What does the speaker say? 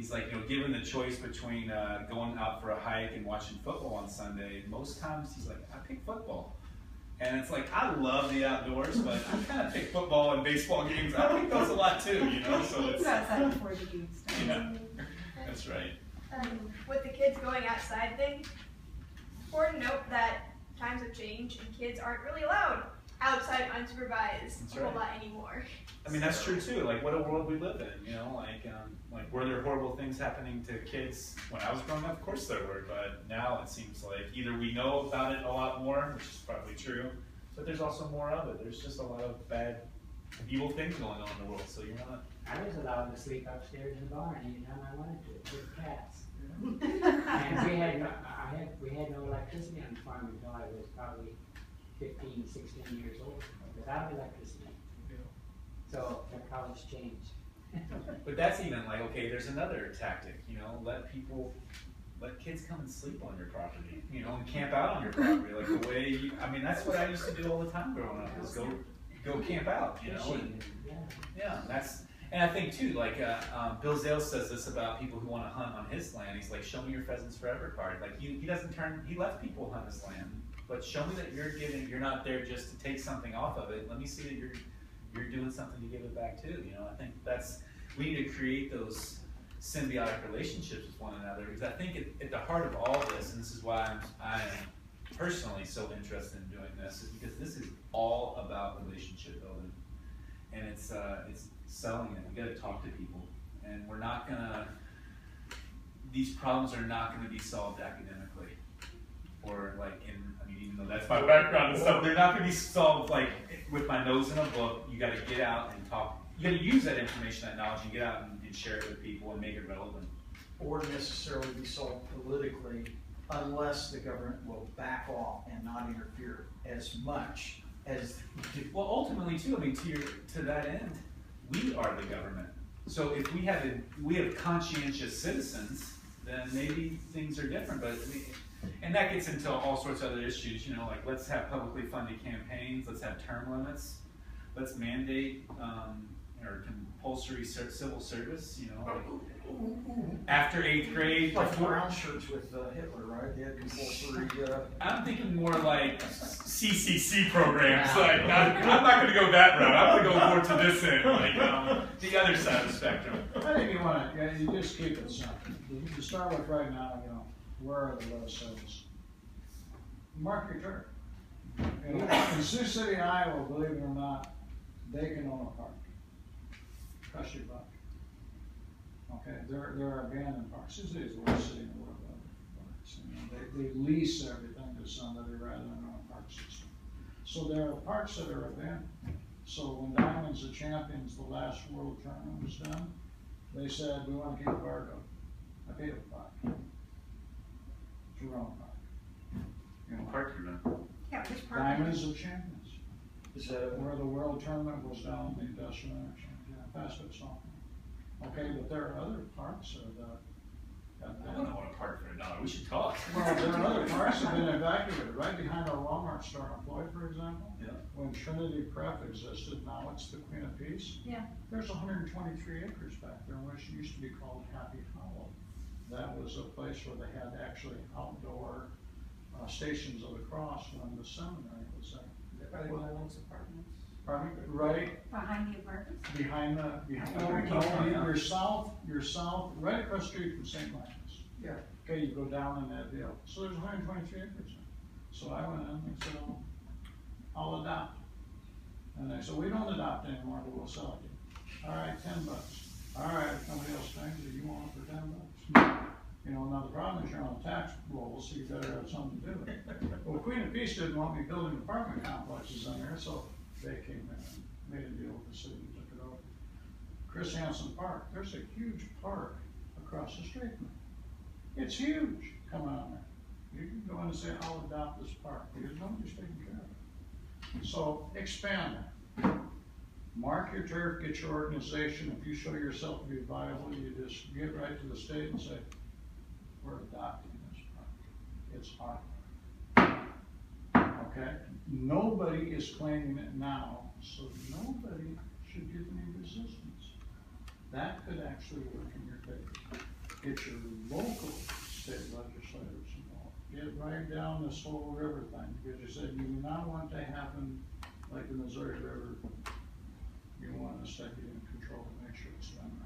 he's like, given the choice between going out for a hike and watching football on Sunday, most times he's like, I pick football. And it's like, I love the outdoors, but I kind of pick football and baseball games. I pick those a lot too, so it's... outside before the game starts. Yeah, that's right. With the kids going outside thing, important note that times have changed and kids aren't really allowed outside unsupervised a whole lot anymore. I mean, that's true too. Like, what a world we live in, like were there horrible things happening to kids when I was growing up? Of course there were, but now it seems like either we know about it a lot more, which is probably true, but there's also more of it. There's just a lot of bad, evil things going on in the world, so you're not... I was allowed to sleep upstairs in the barn anytime I wanted to with cats. And we had no electricity on the farm until I was probably 15, 16 years old, without electricity. So how it's changed. But that's even like, okay, there's another tactic, let kids come and sleep on your property, and camp out on your property, like the way that's what I used to do all the time growing up, is go camp out, and I think too, like Bill Zales says this about people who want to hunt on his land. He's like, show me your Pheasants Forever card. Like he lets people hunt his land, but show me that you're not there just to take something off of it. Let me see that you're doing something to give it back too. I think we need to create those symbiotic relationships with one another, because I think at the heart of all this, and this is why I am personally so interested in doing this, is because this is all about relationship building, and it's selling it. We got to talk to people, and we're not gonna. These problems are not going to be solved academically, or like even though that's my background and stuff, they're not going to be solved like with my nose in a book. You got to get out and talk. You got to use that information, that knowledge, and get out and share it with people and make it relevant. Or necessarily be solved politically, unless the government will back off and not interfere as much as. Well, ultimately, too. To that end, we are the government. So if we have conscientious citizens, then maybe things are different. And that gets into all sorts of other issues. Like let's have publicly funded campaigns. Let's have term limits. Let's mandate or compulsory civil service. After 8th grade. Like brown shirts with Hitler, right? They had compulsory. I'm thinking more like CCC programs. Like I'm not going to go that route. I'm going to go more to this end, like the other side of the spectrum. I think you want to. You just keep it simple. To start with, right now, where are the Loess cells? Mark your turf. In Sioux City, Iowa, believe it or not, they can own a park. Trust your buck. Okay, there are abandoned parks. Sioux City is the worst city in the world. They lease everything to somebody rather than own a park system. So there are parks that are abandoned. So when Diamonds of Champions, the last world tournament was done, they said, we want to keep the park up. I paid a park. It's your own park. Park you run. Yeah, which part? Diamonds of Champions. Is that Where the world tournament was down in the industrial action. Yeah, fast food softball. Okay, but there are other parks that I don't want to park for $1. We should talk. Well, there are other parks that have been evacuated. Right behind our Walmart store in Floyd, for example. Yeah. When Trinity Prep existed, now it's the Queen of Peace. Yeah. There's 123 acres back there, which used to be called Happy Hollow. That was a place where they had actually outdoor stations of the cross when the seminary was there. Probably one of those apartments. Pardon me? Right Behind the apartments? behind you're south, right across the street from St. Michael's. Yeah. Okay, you go down in that deal. So there's 123 acres there. So I went in and said, I'll adopt. And they said, we don't adopt anymore, but we'll sell it to you. All right, $10. All right, if somebody else thinks that you want it for $10. Now the problem is you're on a tax roll, so you better have something to do with it. Well, Queen of Peace didn't want me building apartment complexes in there, so they came in and made a deal with the city and took it over. Chris Hansen Park, there's a huge park across the street from me. It's huge. Come on there. You can go in and say, I'll adopt this park, because nobody's taking care of it. So expand that. Mark your turf, get your organization. If you show yourself to be viable, you just get right to the state and say, we're adopting this park. It's our park. Okay? Nobody is claiming it now, so nobody should give any resistance. That could actually work in your favor. get your local state legislators involved. Get right down this whole river thing, because you said you do not want to happen like the Missouri River. You want a state in control to make sure it's done